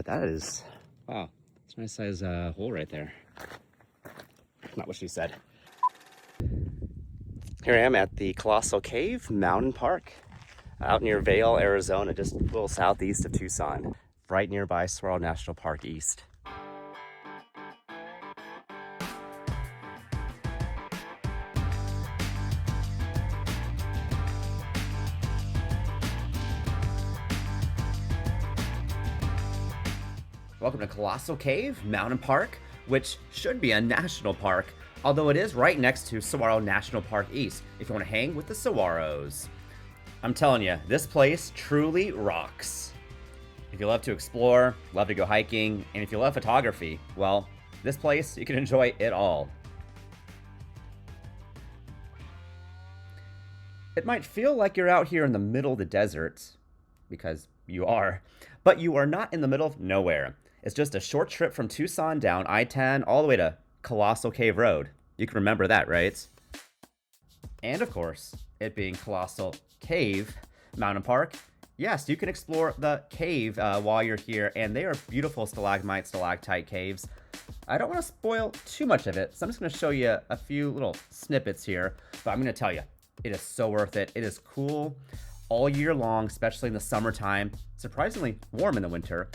but that is, wow, it's a nice size hole right there. Not what she said. Here I am at the Colossal Cave Mountain Park out near Vail, Arizona, just a little southeast of Tucson, right nearby Saguaro National Park East. Welcome to Colossal Cave Mountain Park, which should be a national park, although it is right next to Saguaro National Park East, if you want to hang with the saguaros. I'm telling you, this place truly rocks. If you love to explore, love to go hiking, and if you love photography, well, this place, you can enjoy it all. It might feel like you're out here in the middle of the desert, because you are, but you are not in the middle of nowhere. It's just a short trip from Tucson down I-10 all the way to Colossal Cave Road. You can remember that, right? And of course, it being Colossal Cave Mountain Park, yes, you can explore the cave while you're here, and they are beautiful stalagmite, stalactite caves. I don't want to spoil too much of it, so I'm just going to show you a few little snippets here, but I'm going to tell you, it is so worth it. It is cool all year long, especially in the summertime, surprisingly warm in the winter,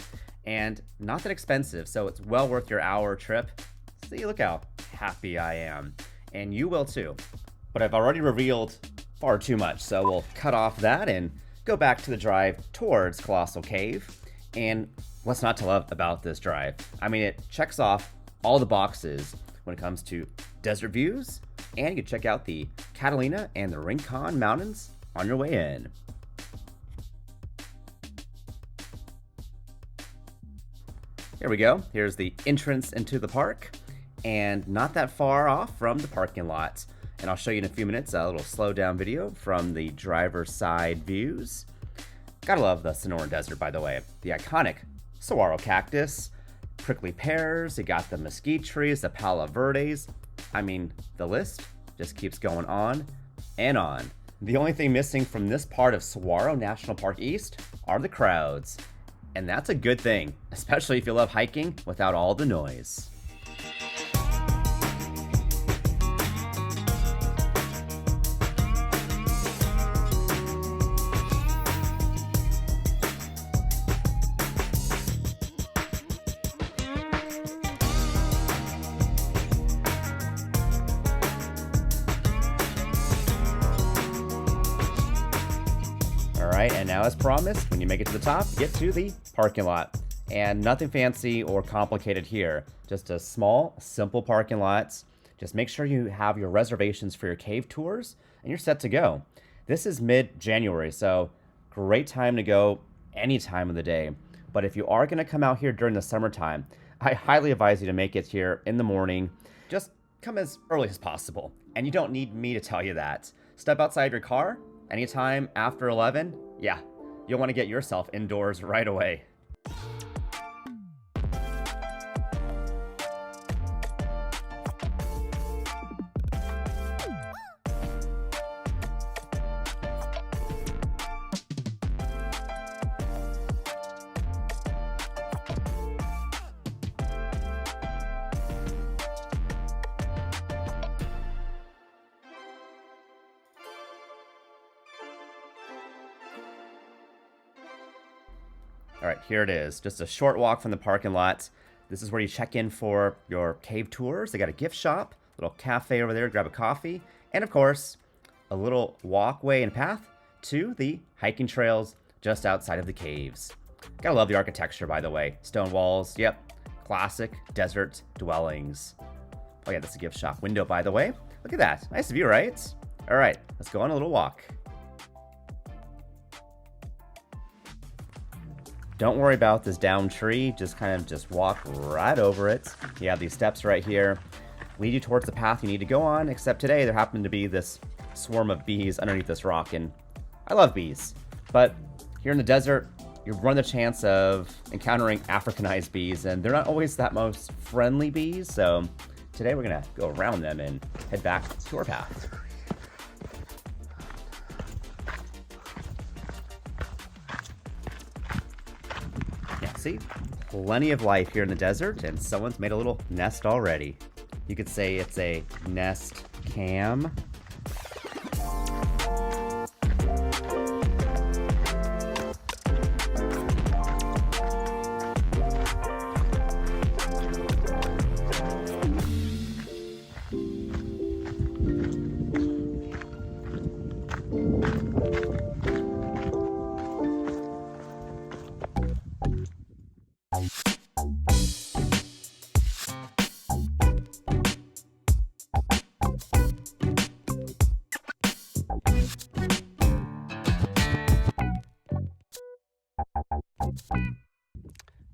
and not that expensive, so it's well worth your hour trip. See, look how happy I am, and you will too. But I've already revealed far too much, so we'll cut off that and go back to the drive towards Colossal Cave. And what's not to love about this drive? I mean, it checks off all the boxes when it comes to desert views, and you can check out the Catalina and the Rincon Mountains on your way in. Here we go. Here's the entrance into the park, and not that far off from the parking lot. And I'll show you in a few minutes a little slow down video from the driver's side views. Gotta love the Sonoran Desert, by the way. The iconic saguaro cactus, prickly pears, you got the mesquite trees, the palo verdes. I mean, the list just keeps going on and on. The only thing missing from this part of Saguaro National Park East are the crowds. And that's a good thing, especially if you love hiking without all the noise. Alright, and now as promised, when you make it to the top, get to the parking lot. And nothing fancy or complicated here. Just a small, simple parking lot. Just make sure you have your reservations for your cave tours, and you're set to go. This is mid-January, so great time to go any time of the day. But if you are going to come out here during the summertime, I highly advise you to make it here in the morning. Just come as early as possible. And you don't need me to tell you that. Step outside your car anytime after 11, yeah, you'll want to get yourself indoors right away. All right, here it is. Just a short walk from the parking lot. This is where you check in for your cave tours. They got a gift shop, little cafe over there, grab a coffee, and of course, a little walkway and path to the hiking trails just outside of the caves. Gotta love the architecture, by the way. Stone walls, yep, classic desert dwellings. Oh yeah, that's a gift shop window, by the way. Look at that, nice view, right? All right, let's go on a little walk. Don't worry about this downed tree, just kind of just walk right over it. You have these steps right here, lead you towards the path you need to go on, except today there happened to be this swarm of bees underneath this rock, and I love bees. But here in the desert, you run the chance of encountering Africanized bees, and they're not always that most friendly bees, so today we're gonna go around them and head back to our path. Yeah, see? plenty of life here in the desert, and someone's made a little nest already. You could say it's a nest cam.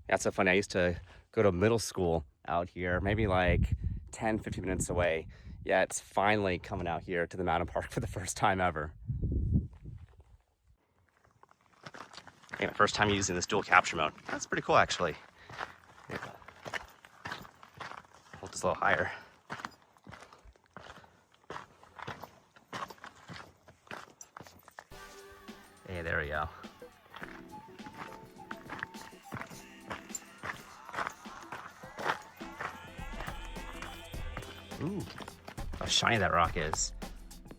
That's so funny. I used to go to middle school out here, maybe like 10, 15 minutes away. Yeah, it's finally coming out here to the mountain park for the first time ever. Okay, my first time using this dual capture mode. That's pretty cool, actually. Yeah. Hold this a little higher. Hey, there we go. Ooh, how shiny that rock is.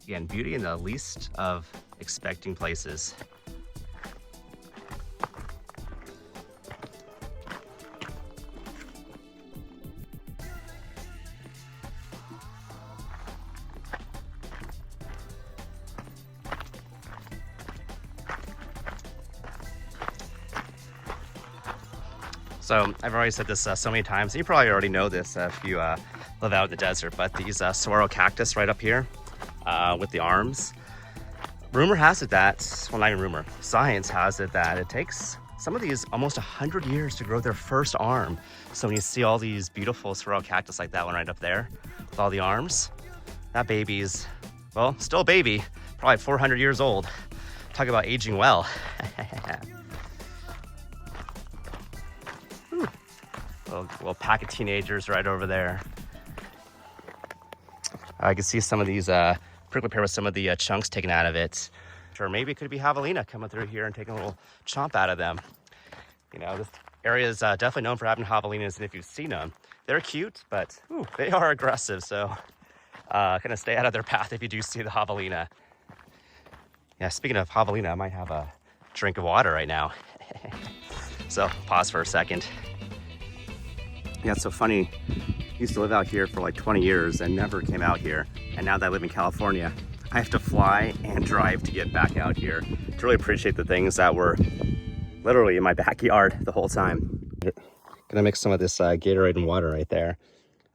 Again, beauty in the least of expecting places. So I've already said this so many times, and you probably already know this if you live out in the desert, but these saguaro cactus right up here with the arms, rumor has it that, well, not even rumor, science has it that it takes some of these almost 100 years to grow their first arm. So when you see all these beautiful saguaro cactus like that one right up there with all the arms, that baby's, well, still a baby, probably 400 years old. Talk about aging well. Little pack of teenagers right over there. I can see some of these prickly pear with some of the chunks taken out of it. Or maybe it could be javelina coming through here and taking a little chomp out of them. You know, this area is definitely known for having javelinas, and if you've seen them, they're cute, but they are aggressive, so kind of stay out of their path if you do see the javelina. Yeah, speaking of javelina, I might have a drink of water right now. So pause for a second. Yeah, it's so funny. I used to live out here for like 20 years and never came out here. And now that I live in California, I have to fly and drive to get back out here to really appreciate the things that were literally in my backyard the whole time. Gonna mix some of this Gatorade and water right there.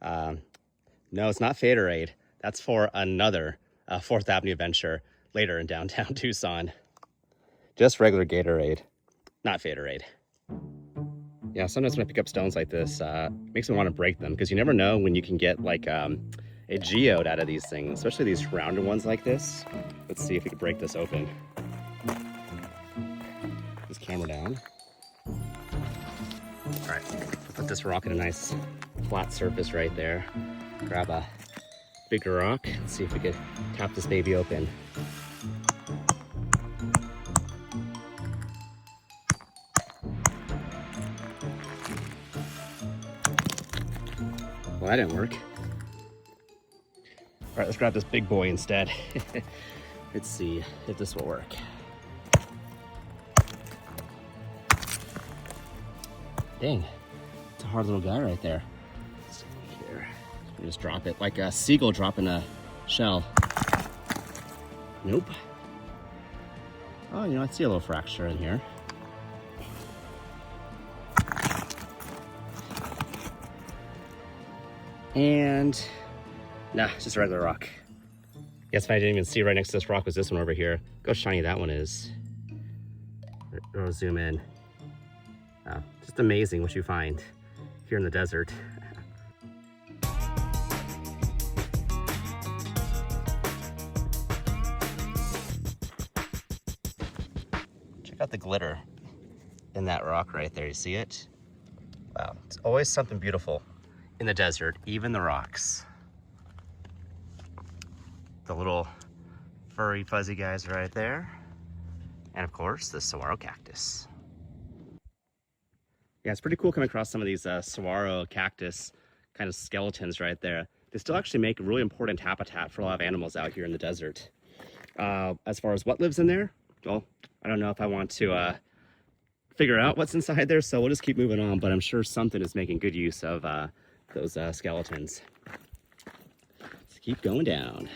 No, it's not Faderade. That's for another 4th Avenue adventure later in downtown Tucson. Just regular Gatorade, not Faderade. Yeah, sometimes when I pick up stones like this, it makes me want to break them, because you never know when you can get like a geode out of these things, especially these rounded ones like this. Let's see if we can break this open. This camera down. All right, put this rock in a nice flat surface right there. Grab a bigger rock and see if we could tap this baby open. Well, that didn't work. All right, let's grab this big boy instead. Let's see if this will work. Dang, it's a hard little guy right there. Let's see here. Just drop it like a seagull dropping a shell. Nope. Oh, you know, I see a little fracture in here. And nah, it's just a regular rock. Guess if I didn't even see right next to this rock was this one over here. Look how shiny that one is. I'll zoom in. Oh, just amazing what you find here in the desert. Check out the glitter in that rock right there. You see it? Wow, it's always something beautiful in the desert, even the rocks. The little furry fuzzy guys right there. And of course, the saguaro cactus. Yeah, it's pretty cool coming across some of these saguaro cactus kind of skeletons right there. They still actually make a really important habitat for a lot of animals out here in the desert. As far as what lives in there, well, I don't know if I want to figure out what's inside there, so we'll just keep moving on, but I'm sure something is making good use of those skeletons. Let's keep going down.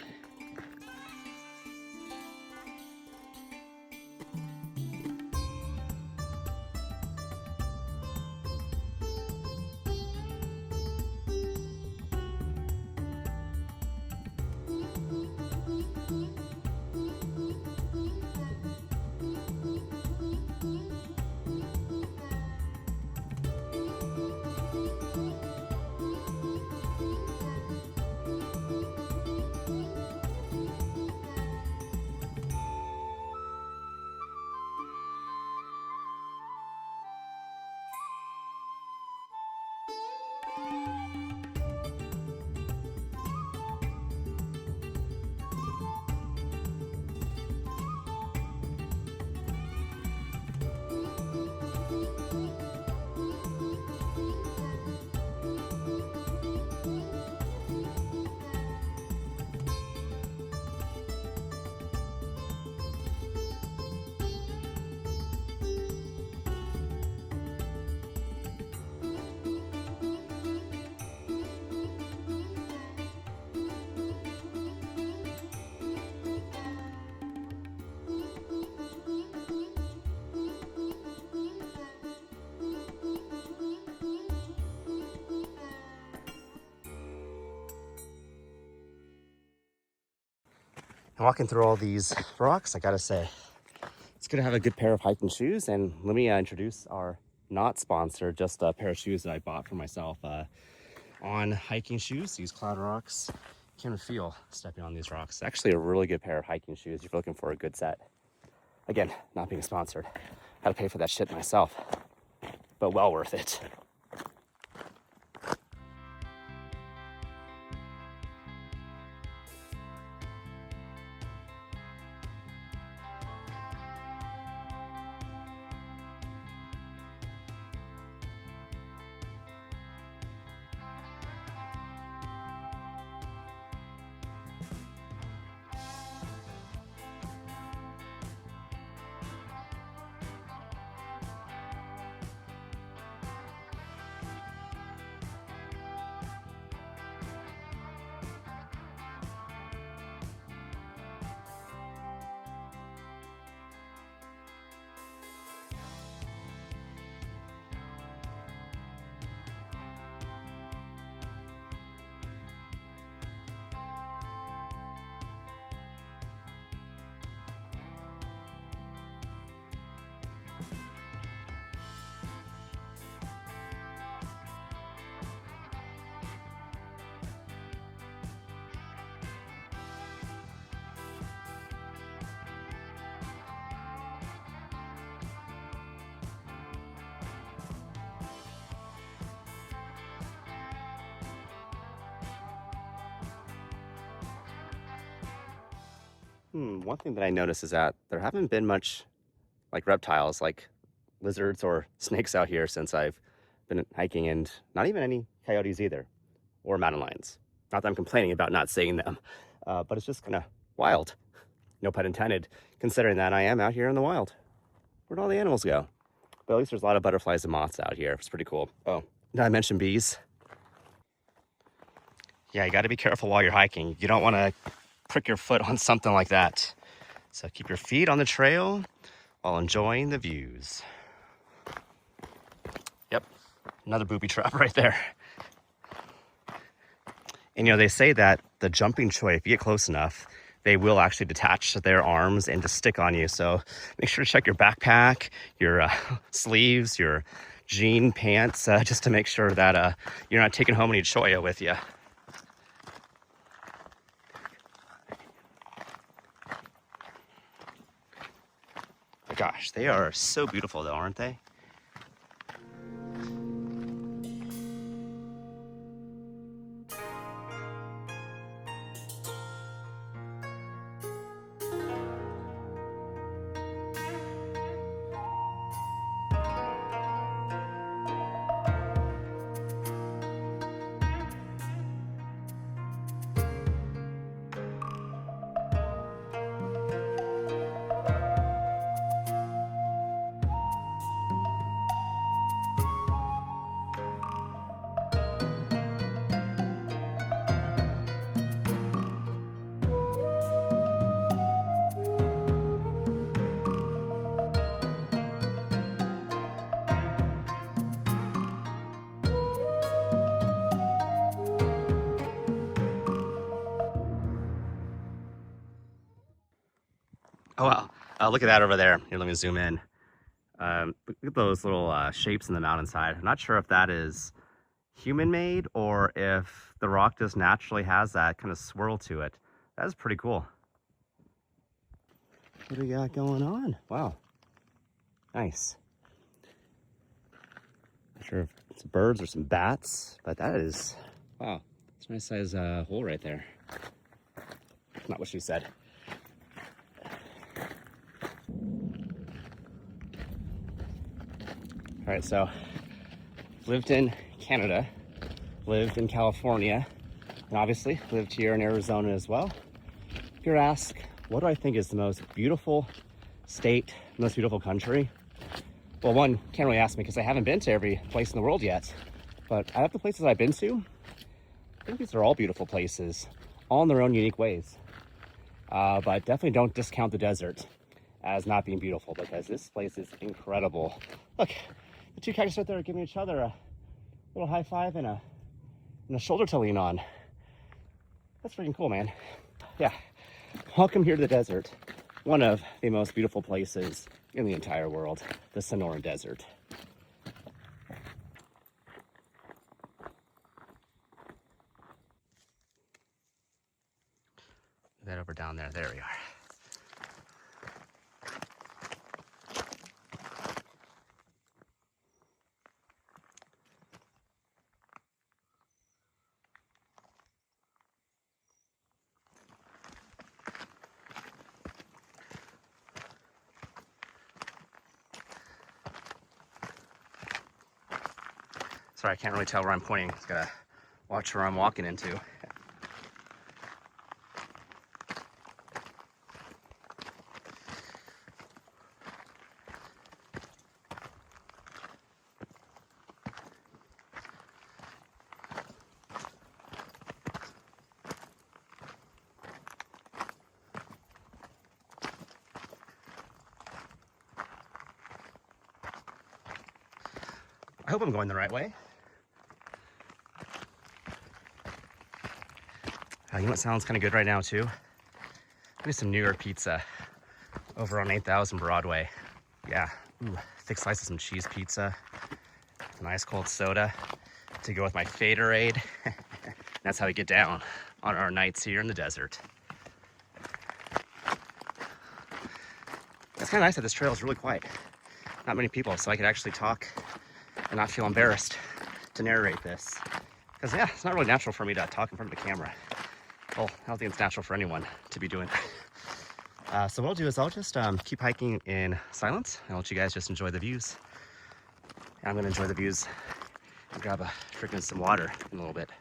And walking through all these rocks, I gotta say, it's good to have a good pair of hiking shoes. And let me introduce our not sponsored, just a pair of shoes that I bought for myself. On hiking shoes, these Cloud Rocks. You can feel stepping on these rocks. It's actually a really good pair of hiking shoes if you're looking for a good set. Again, not being sponsored. Had to pay for that shit myself, but well worth it. One thing that I noticed is that there haven't been much like reptiles, like lizards or snakes out here since I've been hiking, and not even any coyotes either, or mountain lions. Not that I'm complaining about not seeing them, but it's just kind of wild. No pun intended, considering that I am out here in the wild. Where'd all the animals go? But at least there's a lot of butterflies and moths out here. It's pretty cool. Oh, did I mention bees? Yeah, you got to be careful while you're hiking. You don't want to prick your foot on something like that. So keep your feet on the trail while enjoying the views. Yep, another booby trap right there. And they say that the jumping choy, if you get close enough, they will actually detach their arms and just stick on you. So make sure to check your backpack, your sleeves, your jean pants, just to make sure that you're not taking home any choya with you. Gosh, they are so beautiful though, aren't they? Oh, wow. Look at that over there. Here, let me zoom in. Look at those little shapes in the mountainside. I'm not sure if that is human-made or if the rock just naturally has that kind of swirl to it. That is pretty cool. What do we got going on? Wow. Nice. Not sure if it's birds or some bats, but that is, wow. It's a nice size hole right there. Not what she said. All right, so lived in Canada, lived in California, and obviously lived here in Arizona as well. If you're asked, what do I think is the most beautiful state, most beautiful country? Well, one, can't really ask me because I haven't been to every place in the world yet. But out of the places I've been to, I think these are all beautiful places, all in their own unique ways. But definitely don't discount the desert as not being beautiful because this place is incredible. Look, the two cactus right there are giving each other a little high five and a shoulder to lean on. That's freaking cool, man. Yeah, welcome here to the desert. One of the most beautiful places in the entire world, the Sonoran Desert. That over down there, there we are. Sorry, I can't really tell where I'm pointing. Just gotta watch where I'm walking into. I hope I'm going the right way. You know what sounds kind of good right now too? Maybe some New York pizza over on 8000 Broadway. Yeah, ooh, thick slice of some cheese pizza, an ice cold soda to go with my Faderade. That's how we get down on our nights here in the desert. It's kind of nice that this trail is really quiet. Not many people, so I could actually talk and not feel embarrassed to narrate this. Because yeah, it's not really natural for me to talk in front of the camera. Well, I don't think it's natural for anyone to be doing that. So what I'll do is I'll just keep hiking in silence and I'll let you guys just enjoy the views. And I'm gonna enjoy the views and grab a freaking some water in a little bit.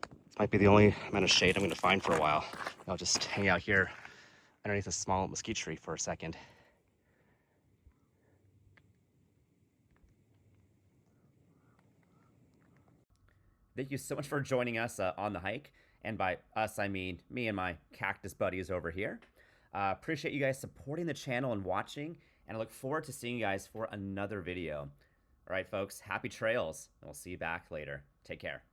This might be the only amount of shade I'm gonna find for a while. I'll just hang out here underneath a small mesquite tree for a second. Thank you so much for joining us on the hike. And by us, I mean me and my cactus buddies over here. Appreciate you guys supporting the channel and watching. And I look forward to seeing you guys for another video. All right, folks, happy trails. And we'll see you back later. Take care.